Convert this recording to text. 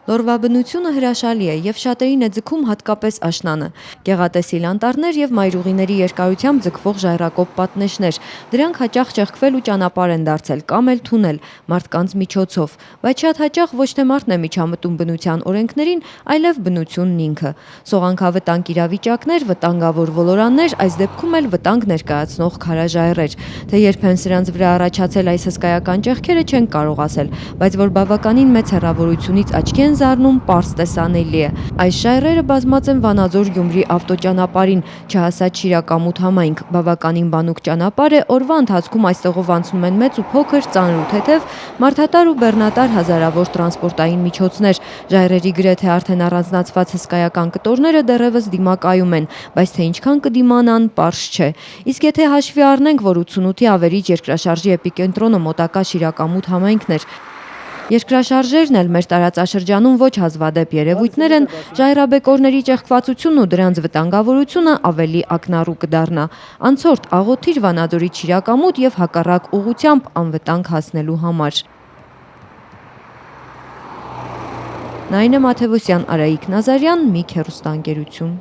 Լորվա բնությունը հրաշալի է եւ շատերին է ձգում հատկապես աշնանը։ Գեղատեսիլ անտառներ եւ մայրուղիների երկարությամբ ձգվող ժայռակոպ պատնեշներ։ Դրանք հաճախ ճեղքվել ու ճանապարհ են դարձել կամ էլ թունել մարդկանց միջոցով, բայց շատ հաճախ ոչ թե մարդն է միջամտում բնության օրենքներին, այլև բնությունն ինքը։ Սողանքավտանգ իրավիճակներ, վտանգավոր ոլորաններ, այս դեպքում էլ վտանգ ներկայացնող քարաժայռեր։ Թե երբեն սրանց վրա առաջացել այս հսկայական ճեղքերը չեն կարող ասել, բայց որ բավականին մեծ հեռավորությունից աչքի են զարնում, պարզ տեսանելի է։ Այս ժայռերը բազմած են Վանաձոր-Գյումրի ավտոճանապարհին, չհասած Շիրակամուտ համայնք, բավականին բանուկ ճանապարհ է, օրվա ընթացքում այստեղով անցնում են մեծ ու փոքր, ծանր ու թեթև, մարդատար ու բեռնատար հազարավոր տրանսպորտային միջոցներ։ Ժայռերի գրեթե արդեն առանձնացված հսկայական կտորները դեռևս դիմակայում են, բայց թե ինչքան կդիմանան, պարզ չէ։ Իսկ եթե հաշվի առնենք, որ 88-ի ավերիչ երկրաշարժի էպիկենտրոնը մոտակա Շիրակամուտ համայնքն էր, երկրաշարժերն էլ մեր տարածաշրջանում ոչ հազվադեպ երևույթներ են, ժայռաբեկորների ճեղքվածությունն ու դրանց վտանգավորությունը ավելի ակնառու կդառնա։ Անցորդ աղոթիր Վանաձորից Շիրակամուտ եւ հակառակ ուղղությամբ անվտանգ հասնելու համար։ Նայինե Մաթևոսյան, Արայիկ Նազարյան, Միք հեռուստաընկերություն։